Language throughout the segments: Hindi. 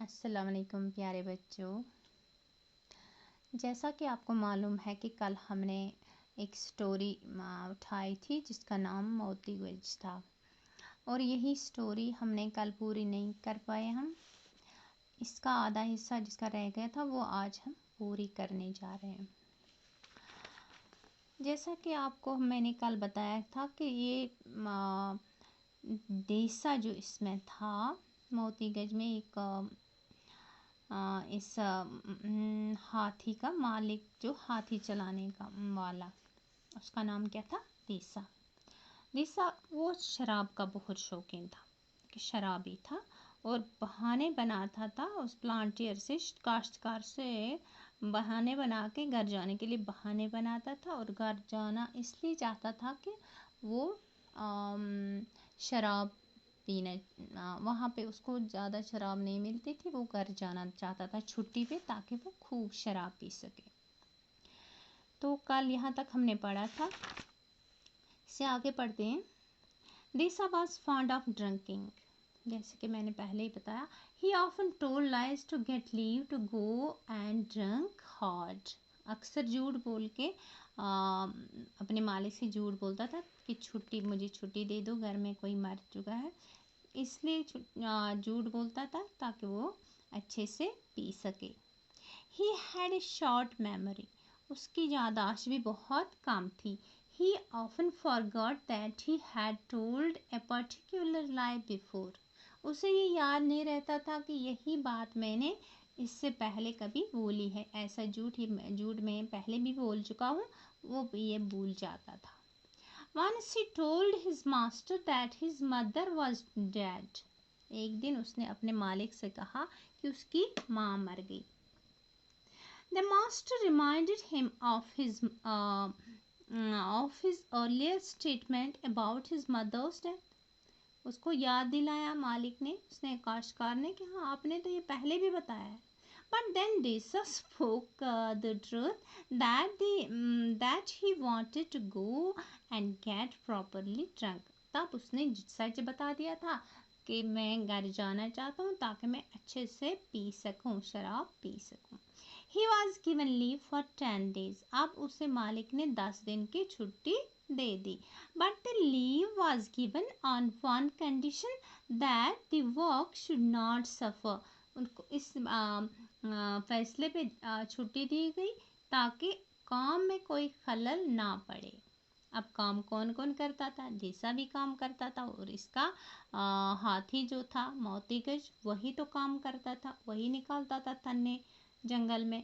अस्सलाम वालेकुम प्यारे बच्चों। जैसा कि आपको मालूम है कि कल हमने एक स्टोरी उठाई थी जिसका नाम मोती गुज था और यही स्टोरी हमने कल पूरी नहीं कर पाए। हम इसका आधा हिस्सा जिसका रह गया था वो आज हम पूरी करने जा रहे हैं। जैसा कि आपको मैंने कल बताया था कि ये देसा जो इसमें था मोती गज में एक इस हाथी का मालिक जो हाथी चलाने का वाला उसका नाम क्या था? देसा। देसा वो शराब का बहुत शौकीन था कि शराबी था और बहाने बनाता था उस प्लांटियर से काश्तकार से बहाने बना के घर जाने के लिए बहाने बनाता था और घर जाना इसलिए चाहता था कि वो शराब पीने वहाँ पे उसको ज़्यादा शराब नहीं मिलती थी, वो घर जाना चाहता था छुट्टी पे ताकि वो खूब शराब पी सके। तो कल यहाँ तक हमने पढ़ा था, इससे आगे पढ़ते हैं। देसा वाज फॉन्ड ऑफ ड्रिंकिंग, जैसे कि मैंने पहले ही बताया। He often told lies to get leave to go and drink hard, अक्सर झूठ बोल के अपने मालिक से झूठ बोलता था कि छुट्टी मुझे छुट्टी दे दो, घर में कोई मर चुका है, इसलिए झूठ बोलता था ताकि वो अच्छे से पी सके। He had a short memory, उसकी याददाश्त भी बहुत कम थी। ही often forgot that he had told a particular lie before, उसे ये याद नहीं रहता था कि यही बात मैंने इससे पहले कभी बोली है, ऐसा झूठ मैं पहले भी बोल चुका हूँ, वो ये भूल जाता था। Once he told his master that his mother was dead, एक दिन उसने अपने मालिक से कहा कि उसकी माँ मर गई। The master reminded him of his earlier statement about his mother's death. उसको याद दिलाया मालिक ने, उसने काश्तकार ने कि हाँ आपने तो ये पहले भी बताया है। But then Desa spoke the truth that he wanted to go and get properly drunk. तब उसने सच बता दिया था कि मैं घर जाना चाहता हूँ ताकि मैं अच्छे से पी सकूँ, शराब पी सकूँ। He was given leave for 10 days. अब उसे मालिक ने 10 दिन की छुट्टी दे दी। But the leave was given on one condition, that the work should not suffer. उनको इस फैसले पे छुट्टी दी गई ताकि काम में कोई खलल ना पड़े। अब काम कौन कौन करता था? देसा भी काम करता था और इसका हाथी जो था मोती गज वही तो काम करता था, वही निकालता था तन्ने जंगल में।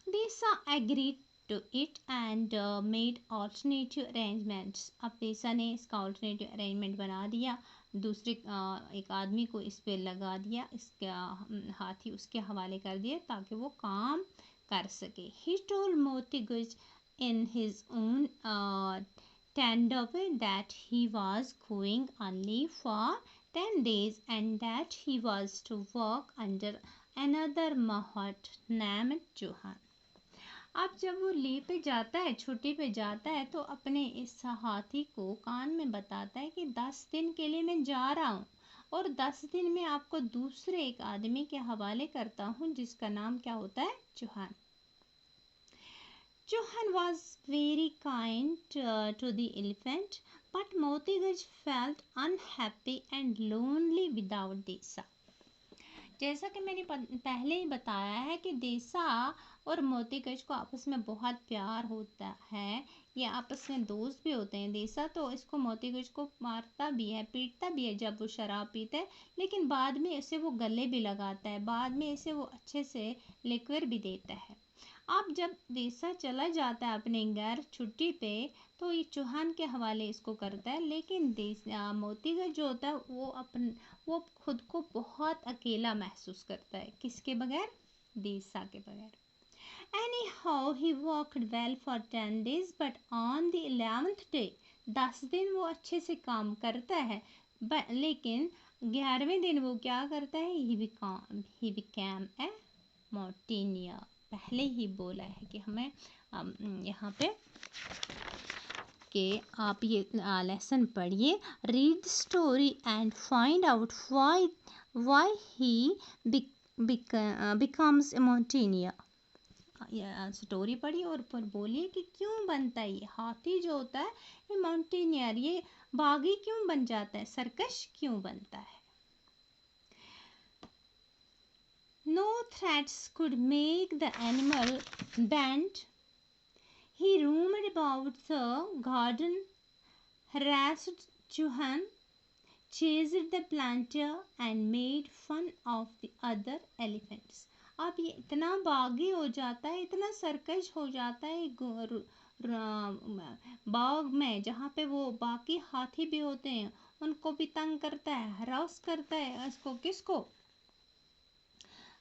देसा agreed to it and made alternative arrangements. अब देसा ने इसका ऑल्टरनेटिव अरेंजमेंट बना दिया, दूसरे एक आदमी को इस पे लगा दिया, इसका हाथी उसके हवाले कर दिया ताकि वो काम कर सके। He told Moti Guj in his own tender way that he was going only for 10 days and that he was to work under another Mahat named Johan. अब जब वो लीव पे जाता है, छुट्टी पे जाता है, तो अपने इस हाथी को कान में बताता है कि 10 दिन के लिए मैं जा रहा हूँ और 10 दिन में आपको दूसरे एक आदमी के हवाले करता हूँ जिसका नाम क्या होता है? Chauhan. Johan was very kind to the elephant, but Moti Gaj felt unhappy and lonely without Desa. जैसा कि मैंने पहले ही बताया है कि देसा और मोती गज को आपस में बहुत प्यार होता है, ये आपस में दोस्त भी होते हैं। देसा तो इसको मोती गज को मारता भी है, पीटता भी है जब वो शराब पीता है, लेकिन बाद में इसे वो गले भी लगाता है, बाद में इसे वो अच्छे से लिक्विड भी देता है। अब जब देसा चला जाता है अपने घर छुट्टी पे तो ये चौहान के हवाले इसको करता है, लेकिन मोती गज जो होता है वो खुद को बहुत अकेला महसूस करता है। किसके बगैर? देसा के बगैर। Anyhow, he worked well for 10 days, but on the 11th day, 10 दिन वो अच्छे से काम करता है, लेकिन 11वें दिन वो क्या करता है? He became a mountaineer. पहले ही बोला है कि हमें यहाँ पे के आप ये लेसन पढ़िए. Read story and find out why he becomes mountaineer. Story पढ़िए और पर बोलिए कि क्यों बनता है ये हाथी जो होता है, ये माउंटेनियर, ये बागी क्यों बन जाता है, सर्कस क्यों बनता है. No threats could make the animal bend. He roamed about the garden, harassed Johann, chased the planter and made fun of the other elephants. अब ये इतना बागी हो जाता है, इतना सर्कस हो जाता है बाग में, जहाँ पे वो बाकी हाथी भी होते हैं, उनको भी तंग करता है, हरास करता है. इसको किसको?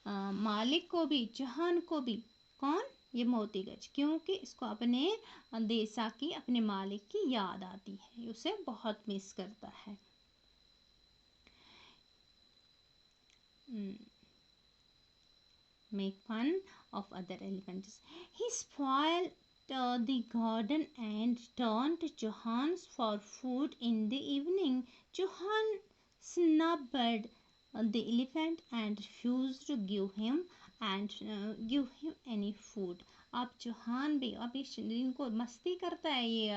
मालिक को भी, जहान को भी. कौन? ये मोतीगज. क्योंकि इसको अपने देसा की, अपने मालिक की याद आती है, उसे बहुत मिस करता है. Make fun of other elephants. He spoiled the garden and turned to Johannes for food in the evening. Johann snubbed the elephant and refused to give him any food. अब जोहान भी अब इस दिन को मस्ती करता है ये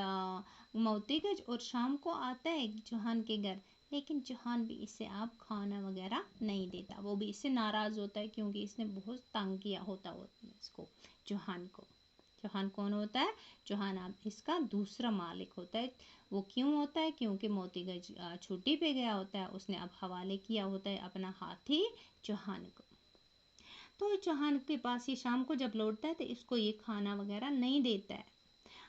मोतीगज, और शाम को आता है जोहान के घर, लेकिन जोहान भी इसे आप खाना वगैरह नहीं देता. वो भी इससे नाराज़ होता है क्योंकि इसने बहुत तंग किया होता इसको, जोहान को. जोहान कौन होता है? जोहान आप इसका दूसरा मालिक होता है. वो क्यों होता है? क्योंकि मोतीगज छुट्टी पे गया होता है, उसने अब हवाले किया होता है अपना हाथी जोहान को. तो जोहान के पास ये शाम को जब लौटता है तो इसको ये खाना वगैरह नहीं देता है.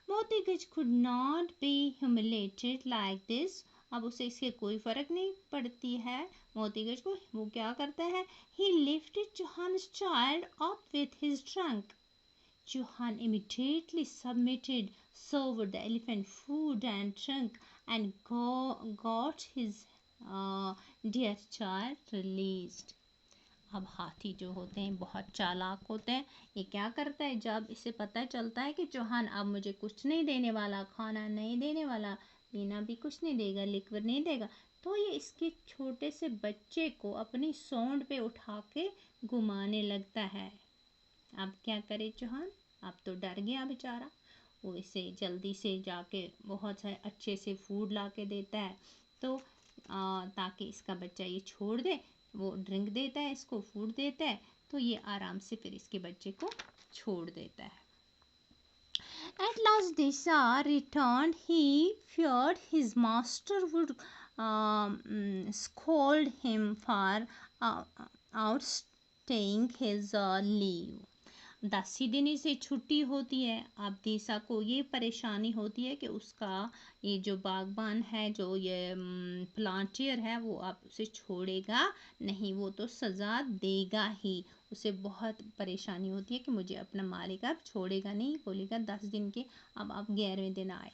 मोतीगज could not be humiliated like this. अब उसे इससे कोई फर्क नहीं पड़ती है मोतीगज को. वो क्या करता है? He lifted Johan's child up with his trunk. Johann immediately submitted, served the elephant food and drink, and got his dear child released. अब हाथी जो होते हैं बहुत चालाक होते हैं. ये क्या करता है, जब इसे पता चलता है कि जोहान अब मुझे कुछ नहीं देने वाला, खाना नहीं देने वाला, पीना भी कुछ नहीं देगा, लिक्विड नहीं देगा, तो ये इसके छोटे से बच्चे को अपनी सूंड पे उठा के घुमाने लगता है. अब क्या करे जोहान? अब तो डर गया बेचारा. वो इसे जल्दी से जाके बहुत सारे अच्छे से फूड ला के देता है, तो ताकि इसका बच्चा ये छोड़ दे. वो ड्रिंक देता है, इसको फूड देता है, तो ये आराम से फिर इसके बच्चे को छोड़ देता है. At last Desa returned. He feared his master would scold him for outstaying his leave. 10 ही दिन इसे छुट्टी होती है. अब देसा को ये परेशानी होती है कि उसका ये जो बागबान है, जो ये प्लांटियर है, वो अब उसे छोड़ेगा नहीं, वो तो सज़ा देगा ही. उसे बहुत परेशानी होती है कि मुझे अपना मालिक अब छोड़ेगा नहीं, बोलेगा 10 दिन के. अब 11वें दिन आए.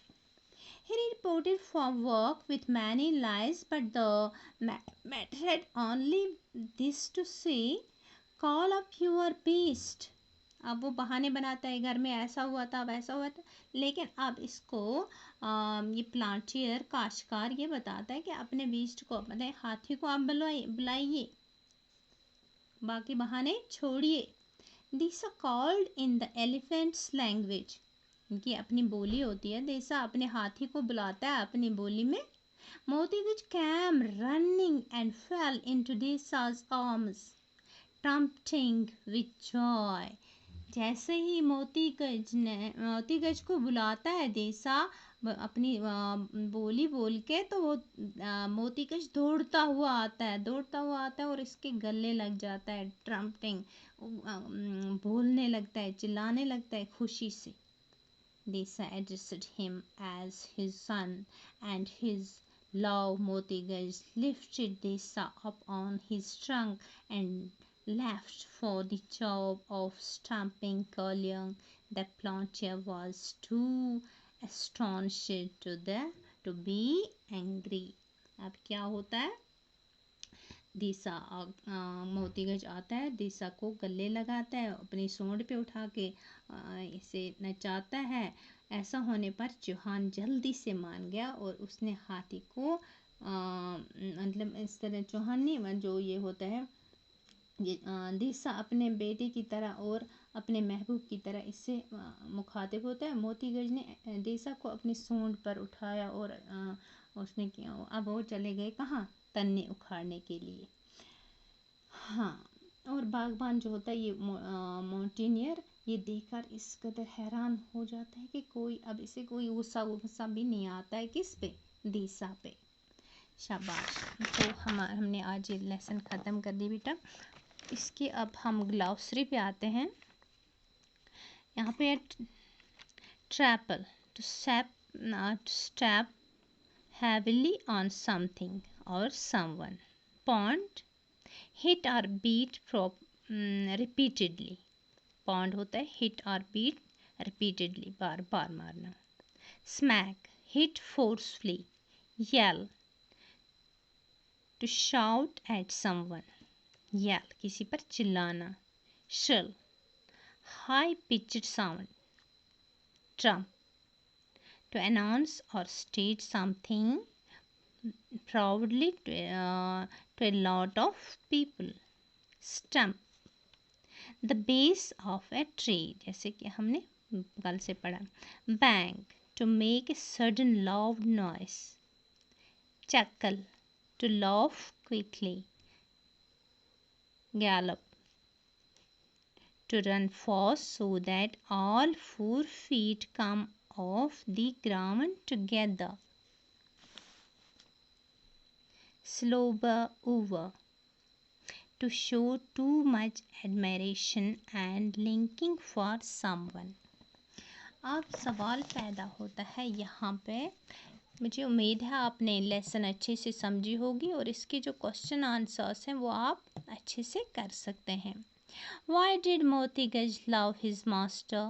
He reported for work with many lies, but the matter had only this to say, call up your beast. अब वो बहाने बनाता है, घर में ऐसा हुआ था, वैसा हुआ था, लेकिन अब इसको ये प्लांटियर काश्तकार ये बताता है कि अपने बीस्ट को, अपने हाथी को आप बुलाइए, बाकी बहाने छोड़िए. These are called in the elephant's language. इनकी अपनी बोली होती है. देसा अपने हाथी को बुलाता है अपनी बोली में. मोतीगज came running and fell into Desa's arms, trumpeting with joy. जैसे ही मोतीगज को बुलाता है देसा अपनी बोली बोल के, तो वो मोतीगज दौड़ता हुआ आता है और इसके गले लग जाता है. ट्रम्पटिंग, बोलने लगता है, चिल्लाने लगता है खुशी से. Desa addressed him as his son and his love. Motigaj lifted Desa up on his trunk and left for the job of stamping Kalyang. The planter was too astonished to be angry. अब क्या होता है? देसा मोतीगज आता है, देसा को गले लगाता है, अपनी सूंड पे उठा के इसे नचाता है, ऐसा होने पर चूहान जल्दी से मान गया और उसने हाथी को मतलब इस तरह चूहान नहीं, जो ये होता है ये दिशा अपने बेटे की तरह और अपने महबूब की तरह इससे मुखातिब होता है। मोती गज ने दिशा को अपनी सूंड पर उठाया और उसने किया। अब वो चले गए कहाँ, तन्ने उखाड़ने के लिए। हाँ, और बागबान जो होता है ये माउंटेनियर ये देखकर इस कदर हैरान हो जाता है कि कोई अब इसे कोई गुस्सा गुस्सा भी नहीं आता है किस पे, दिशा पे। शाबाश। तो हमने आज ये लेसन ख़त्म कर दी बेटा। इसके अब हम ग्लॉसरी पे आते हैं। यहाँ पे trample to step heavily on something और समवन, पॉन्ड हिट और बीट रिपीटेडली। पॉन्ड होता है हिट और बीट रिपीटेडली, बार बार मारना। Smack hit forcefully, yell to shout at someone, yell किसी पर चिल्लाना। Shrill high pitched sound, trump to announce or state something proudly to a lot of people. Stump the base of a tree, जैसे कि हमने कल से पढ़ा। Bang to make a sudden loud noise. Chuckle to laugh quickly. Gallop to run fast so that all 4 feet come off the ground together. Slobber over to show too much admiration and liking for someone. अब सवाल पैदा होता है यहाँ पे। मुझे उम्मीद है आपने लेसन अच्छे से समझी होगी और इसके जो क्वेश्चन आंसर्स हैं वो आप अच्छे से कर सकते हैं। Why did Moti Gaj love his master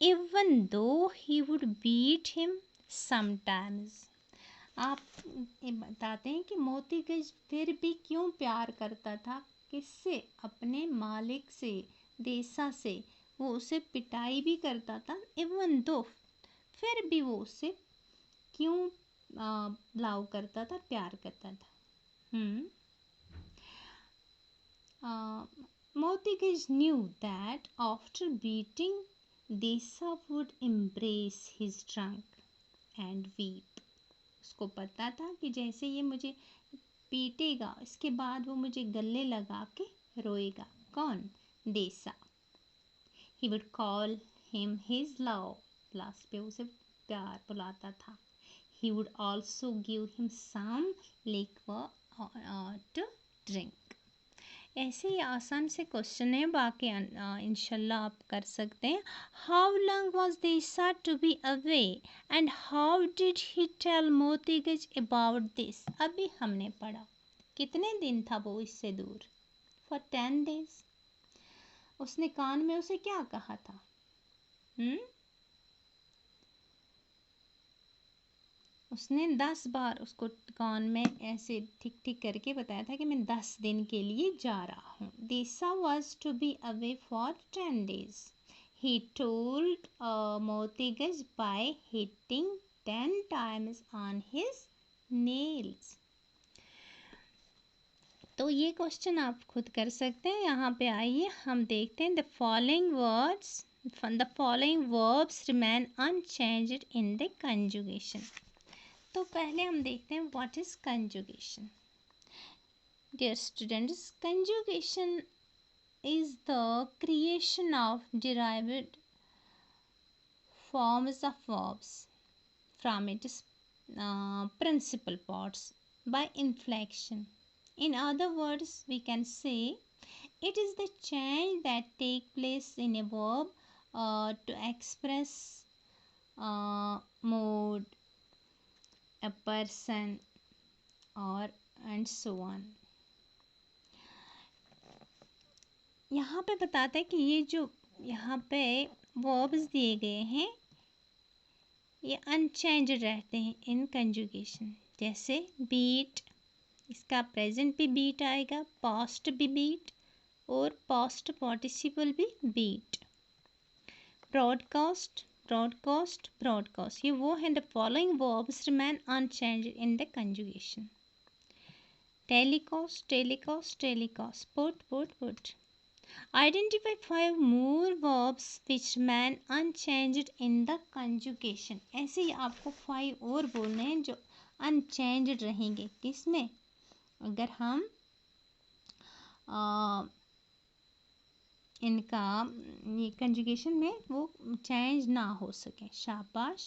even though he would beat him sometimes? आप ये बताते हैं कि मोती गज फिर भी क्यों प्यार करता था, किससे, अपने मालिक से, देसा से। वो उसे पिटाई भी करता था, इवन दो, फिर भी वो उसे क्यों लव करता था, प्यार करता था। Moti Gaj knew that after beating, Desa would embrace his trunk and weep. उसको पता था कि जैसे ये मुझे पीटेगा इसके बाद वो मुझे गले लगा के रोएगा। कौन, देसा। He would call him his love, last पे उसे प्यार बुलाता था। He would also give him some liquor to drink. ऐसे ही आसान से क्वेश्चन है, बाकी इंशाल्लाह आप कर सकते हैं। How long was Deesa to be away and how did he tell Moti Guj about this? अभी हमने पढ़ा कितने दिन था वो इससे दूर, फॉर 10 days। उसने कान में उसे क्या कहा था? उसने 10 बार उसको कान में ऐसे ठीक ठीक करके बताया था कि मैं 10 दिन के लिए जा रहा हूँ। Deesa was to be away for 10 days. He told मोती गज by hitting 10 times on his nails. तो ये क्वेश्चन आप खुद कर सकते हैं। यहाँ पे आइए हम देखते हैं। The following verbs remain unchanged in the conjugation. तो पहले हम देखते हैं what is conjugation. Dear students, conjugation is the creation of derived forms of verbs from its principal parts by inflection. In other words, we can say it is the change that take place in a verb to express mood, a person or and so on. यहाँ पे बताता है कि ये जो यहाँ पे verbs दिए गए हैं ये अनचेंज्ड रहते हैं इन कंजुगेशन। जैसे बीट, इसका प्रेजेंट भी बीट आएगा, पास्ट भी बीट और पास्ट पार्टिसिपल भी बीट। Broadcast, broadcast, broadcast. ये वो है, the following verbs remain unchanged in the conjugation. Telecast, telecast, telecast. Put, put, put. Identify 5 more verbs which remain unchanged in the conjugation. ऐसे ही आपको 5 और बोलने हैं जो unchanged रहेंगे. किसमें? अगर हम इनका ये कंजुगेशन में वो चेंज ना हो सके. शाबाश,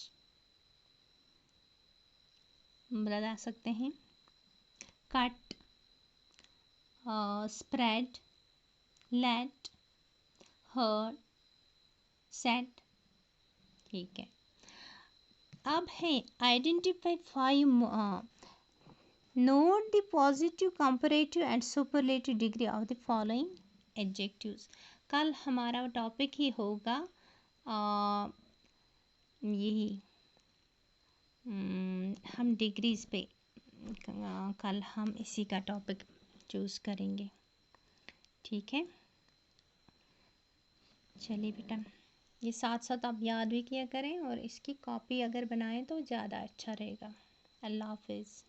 बता सकते हैं. Cut, spread, let, heard, set. ठीक है. अब है identify 5 note the positive, comparative and superlative degree of the following adjectives. कल हमारा टॉपिक ही होगा यही, हम डिग्रीज पे कल हम इसी का टॉपिक चूज़ करेंगे. ठीक है. चलिए बेटा, ये साथ साथ आप याद भी किया करें और इसकी कॉपी अगर बनाएं तो ज़्यादा अच्छा रहेगा. अल्लाह हाफिज़.